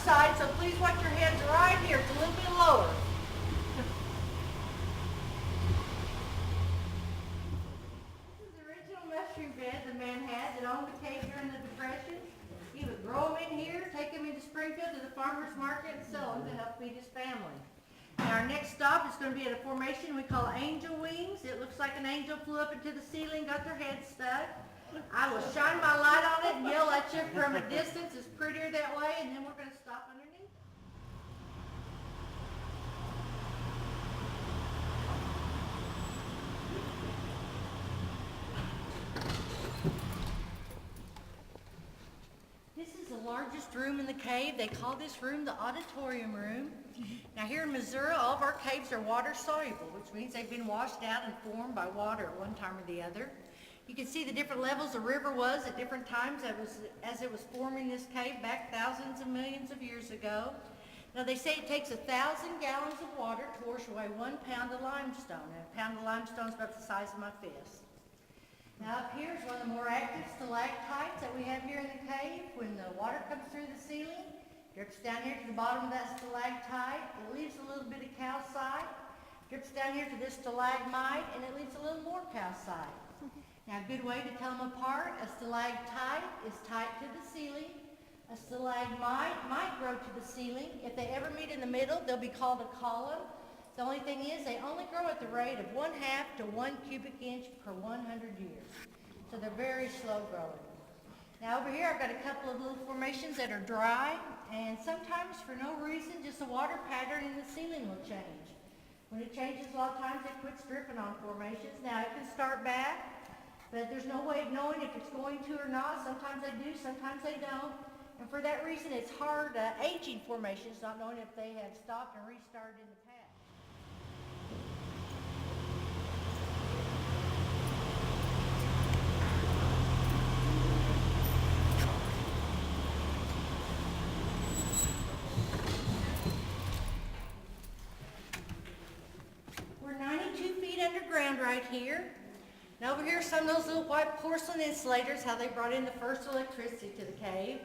side, so please watch your hands right here. It's a little bit lower. This is the original mushroom bed the man had that owned the cave during the Depression. He would grow them in here, take them into Springfield to the farmer's market and sell them to help feed his family. And our next stop is going to be at a formation we call angel wings. It looks like an angel flew up into the ceiling, got their head stuck. I will shine my light on it and yell at you from a distance. It's prettier that way, and then we're going to stop underneath. This is the largest room in the cave. They call this room the auditorium room. Now here in Missouri, all of our caves are water soluble, which means they've been washed out and formed by water at one time or the other. You can see the different levels the river was at different times as it was forming this cave back thousands of millions of years ago. Now they say it takes 1,000 gallons of water to wash away 1 pound of limestone. And a pound of limestone is about the size of my fist. Now up here is one of the more active stalactites that we have here in the cave. When the water comes through the ceiling, drips down here to the bottom of that stalactite. It leaves a little bit of calcite. Drips down here to this stalagmite, and it leaves a little more calcite. Now, a good way to tell them apart, a stalactite is tight to the ceiling. A stalagmite might grow to the ceiling. If they ever meet in the middle, they'll be called a column. The only thing is they only grow at the rate of 1/2 to 1 cubic inch per 100 years. So they're very slow growing. Now over here I've got a couple of little formations that are dry, and sometimes for no reason, just the water pattern in the ceiling will change. When it changes, a lot of times it quits dripping on formations. Now it can start back, but there's no way of knowing if it's going to or not. Sometimes they do, sometimes they don't. And for that reason, it's hard aging formations, not knowing if they have stopped and restarted in the past. We're 92 feet underground right here. Now over here are some of those little white porcelain insulators, how they brought in the first electricity to the cave.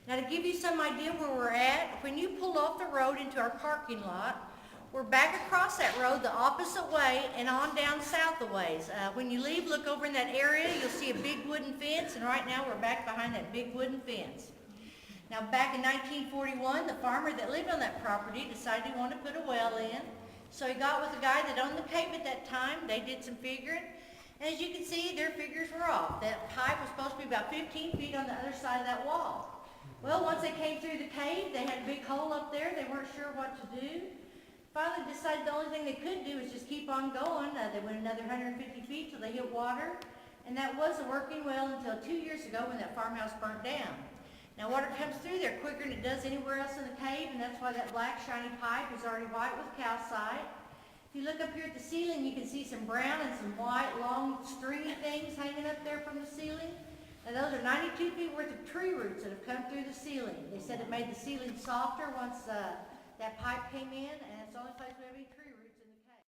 Now to give you some idea where we're at, when you pull off the road into our parking lot, we're back across that road the opposite way and on down south a ways. When you leave, look over in that area, you'll see a big wooden fence, and right now we're back behind that big wooden fence. Now back in 1941, the farmer that lived on that property decided he wanted to put a well in. So he got with the guy that owned the cave at that time. They did some figuring. And as you can see, their figures were off. That pipe was supposed to be about 15 feet on the other side of that wall. Well, once they came through the cave, they had a big hole up there. They weren't sure what to do. Finally decided the only thing they could do was just keep on going. They went another 150 feet till they hit water. And that was a working well until 2 years ago when that farmhouse burnt down. Now water comes through there quicker than it does anywhere else in the cave, and that's why that black shiny pipe is already white with calcite. If you look up here at the ceiling, you can see some brown and some white, long, stringy things hanging up there from the ceiling. And those are 92 feet worth of tree roots that have come through the ceiling. They said it made the ceiling softer once that pipe came in, and it's the only place we have any